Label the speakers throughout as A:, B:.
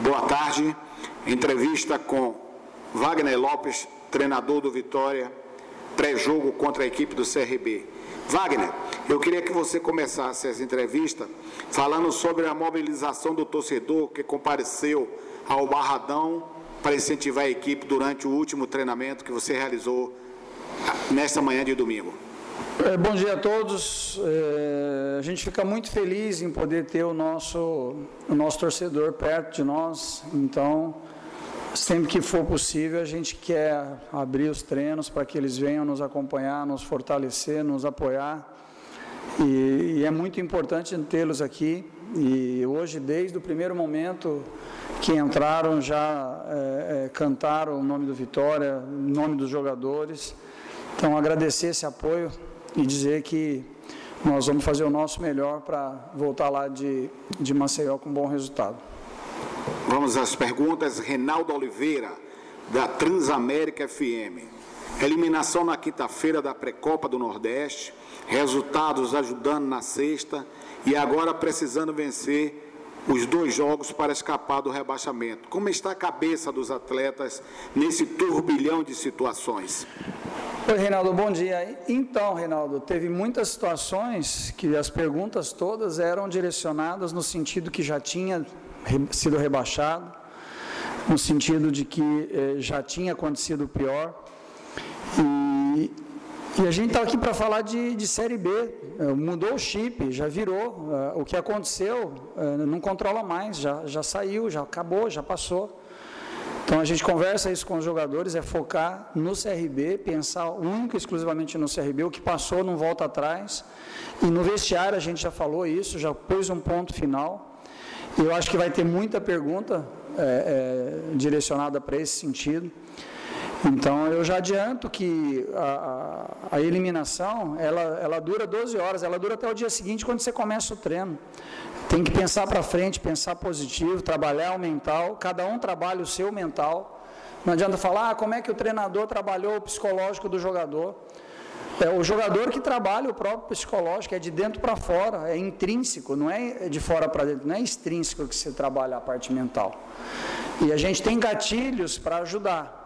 A: Boa tarde. Entrevista com Wagner Lopes, treinador do Vitória, pré-jogo contra a equipe do CRB. Wagner, eu queria que você começasse essa entrevista falando sobre a mobilização do torcedor que compareceu ao Barradão para incentivar a equipe durante o último treinamento que você realizou nesta manhã de domingo.
B: Bom dia a todos. A gente fica muito feliz em poder ter o nosso torcedor perto de nós. Então, sempre que for possível, a gente quer abrir os treinos para que eles venham nos acompanhar, nos fortalecer, nos apoiar. E é muito importante tê-los aqui. E hoje, desde o primeiro momento que entraram, já cantaram o nome do Vitória, o nome dos jogadores. Então, agradecer esse apoio e dizer que nós vamos fazer o nosso melhor para voltar lá de Maceió com um bom resultado.
A: Vamos às perguntas. Reinaldo Oliveira, da Transamérica FM. Eliminação na quinta-feira da Pré-Copa do Nordeste, resultados ajudando na sexta e agora precisando vencer os 2 jogos para escapar do rebaixamento. Como está a cabeça dos atletas nesse turbilhão de situações?
B: Oi, Reinaldo, bom dia. Então, Reinaldo, teve muitas situações que as perguntas todas eram direcionadas no sentido que já tinha sido rebaixado, no sentido de que já tinha acontecido o pior. E a gente está aqui para falar de Série B. Mudou o chip, já virou. O que aconteceu não controla mais, já saiu, já acabou, já passou. Então a gente conversa isso com os jogadores, é focar no CRB, pensar único e exclusivamente no CRB, o que passou não volta atrás. E no vestiário a gente já falou isso, já pôs um ponto final. Eu acho que vai ter muita pergunta direcionada para esse sentido. Então eu já adianto que a eliminação, ela dura 12 horas, ela dura até o dia seguinte quando você começa o treino. Tem que pensar para frente, pensar positivo, trabalhar o mental, cada um trabalha o seu mental. Não adianta falar como é que o treinador trabalhou o psicológico do jogador. É o jogador que trabalha o próprio psicológico, é de dentro para fora, é intrínseco, não é de fora para dentro, não é extrínseco que você trabalha a parte mental. E a gente tem gatilhos para ajudar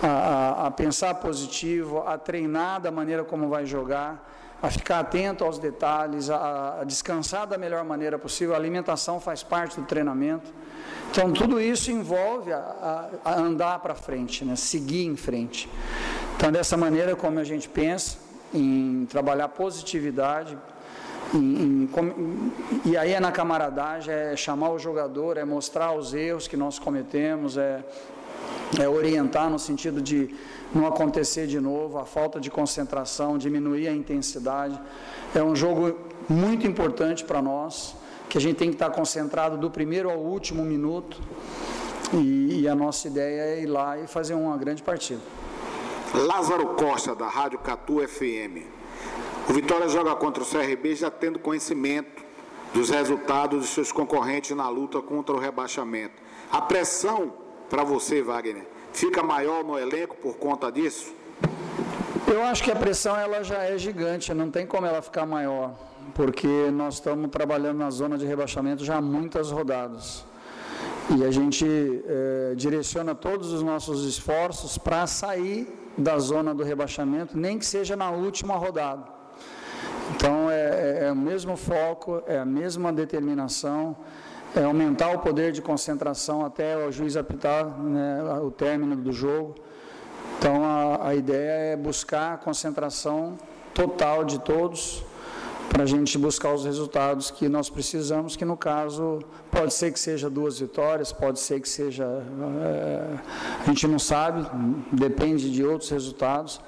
B: a pensar positivo, a treinar da maneira como vai jogar, a ficar atento aos detalhes, a descansar da melhor maneira possível. A alimentação faz parte do treinamento. Então, tudo isso envolve a andar para frente, né? Seguir em frente. Então, dessa maneira como a gente pensa em trabalhar positividade, e aí é na camaradagem, é chamar o jogador, é mostrar os erros que nós cometemos, é orientar no sentido de não acontecer de novo, a falta de concentração, diminuir a intensidade. É um jogo muito importante para nós, que a gente tem que estar concentrado do primeiro ao último minuto, e a nossa ideia é ir lá e fazer uma grande partida.
A: Lázaro Costa, da Rádio Catu FM. O Vitória joga contra o CRB já tendo conhecimento dos resultados de seus concorrentes na luta contra o rebaixamento. A pressão para você, Wagner, fica maior no elenco por conta disso?
B: Eu acho que a pressão ela já é gigante, não tem como ela ficar maior, porque nós estamos trabalhando na zona de rebaixamento já há muitas rodadas. E a gente direciona todos os nossos esforços para sair da zona do rebaixamento, nem que seja na última rodada. Então é o mesmo foco, é a mesma determinação, é aumentar o poder de concentração até o juiz apitar, né, o término do jogo. Então a ideia é buscar a concentração total de todos para a gente buscar os resultados que nós precisamos, que no caso pode ser que seja 2 vitórias, pode ser que seja, a gente não sabe, depende de outros resultados,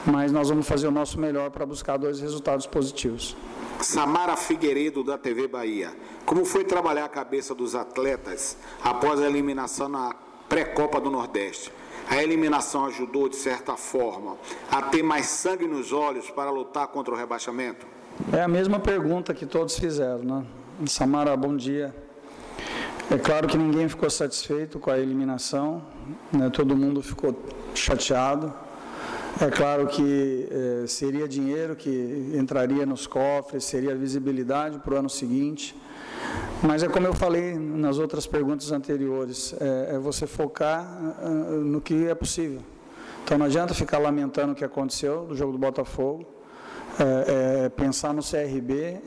B: mas nós vamos fazer o nosso melhor para buscar 2 resultados positivos.
A: Samara Figueiredo, da TV Bahia. Como foi trabalhar a cabeça dos atletas após a eliminação na pré-Copa do Nordeste? A eliminação ajudou, de certa forma, a ter mais sangue nos olhos para lutar contra o rebaixamento?
B: É a mesma pergunta que todos fizeram, né? Samara, bom dia. É claro que ninguém ficou satisfeito com a eliminação, né? Todo mundo ficou chateado. É claro que seria dinheiro que entraria nos cofres, seria visibilidade para o ano seguinte, Mas é como eu falei nas outras perguntas anteriores, é você focar no que é possível. Então não adianta ficar lamentando o que aconteceu no jogo do Botafogo, pensar no CRB,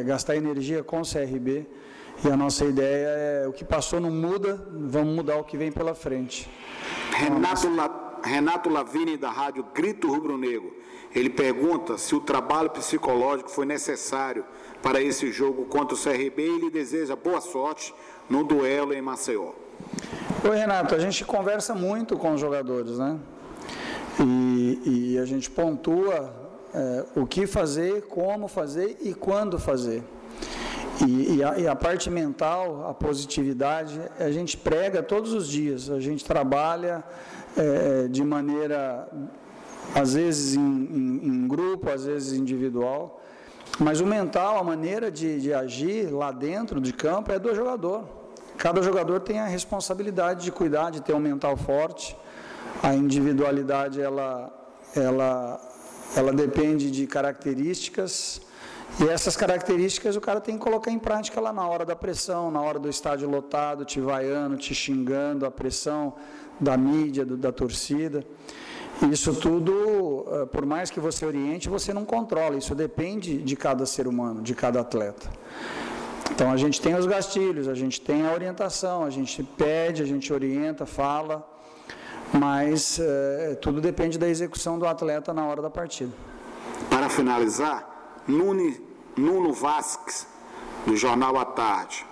B: gastar energia com o CRB, e a nossa ideia é, o que passou não muda, vamos mudar o que vem pela frente.
A: Renato Lavini, da rádio Grito Rubro Negro, ele pergunta se o trabalho psicológico foi necessário para esse jogo contra o CRB e ele deseja boa sorte no duelo em Maceió.
B: Oi, Renato, a gente conversa muito com os jogadores, né? E a gente pontua o que fazer, como fazer e quando fazer. E a parte mental, a positividade, a gente prega todos os dias, a gente trabalha de maneira, às vezes em grupo, às vezes individual, mas o mental, a maneira de agir lá dentro de campo é do jogador. Cada jogador tem a responsabilidade de cuidar, de ter um mental forte. A individualidade, ela depende de características, e essas características o cara tem que colocar em prática lá na hora da pressão, na hora do estádio lotado, te vaiando, te xingando, a pressão da mídia, da torcida. Isso tudo, por mais que você oriente, você não controla, isso depende de cada ser humano, de cada atleta. Então a gente tem os gatilhos, a gente tem a orientação, a gente pede, a gente orienta, fala, mas tudo depende da execução do atleta na hora da partida.
A: Para finalizar, Nuno Vasques, do Jornal à Tarde,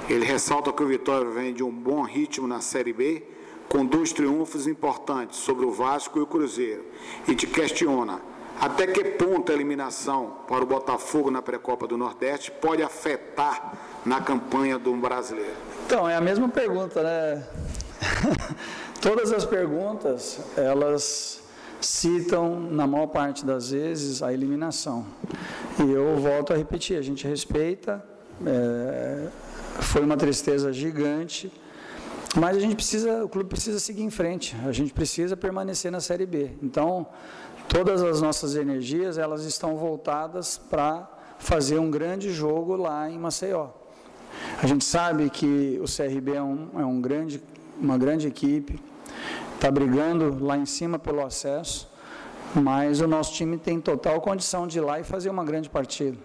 A: ele ressalta que o Vitória vem de um bom ritmo na Série B, com 2 triunfos importantes sobre o Vasco e o Cruzeiro, e te questiona até que ponto a eliminação para o Botafogo na Pré-Copa do Nordeste pode afetar na campanha do brasileiro.
B: Então, é a mesma pergunta, né? Todas as perguntas, elas citam, na maior parte das vezes, a eliminação. E eu volto a repetir, a gente respeita, foi uma tristeza gigante, mas o clube precisa seguir em frente, a gente precisa permanecer na Série B. Então, todas as nossas energias, elas estão voltadas para fazer um grande jogo lá em Maceió. A gente sabe que o CRB é uma grande equipe, está brigando lá em cima pelo acesso, mas o nosso time tem total condição de ir lá e fazer uma grande partida.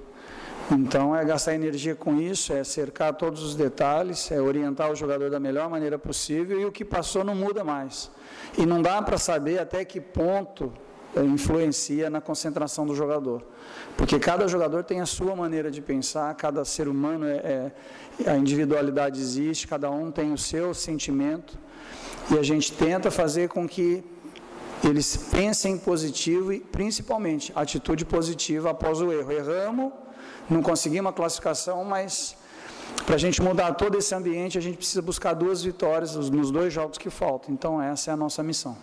B: Então, é gastar energia com isso, é cercar todos os detalhes, é orientar o jogador da melhor maneira possível, e o que passou não muda mais. E não dá para saber até que ponto influencia na concentração do jogador, porque cada jogador tem a sua maneira de pensar, cada ser humano, a individualidade existe, cada um tem o seu sentimento, e a gente tenta fazer com que eles pensem positivo e, principalmente, atitude positiva após o erro. Erramos, não conseguimos a classificação, mas para a gente mudar todo esse ambiente, a gente precisa buscar 2 vitórias nos 2 jogos que faltam. Então, essa é a nossa missão.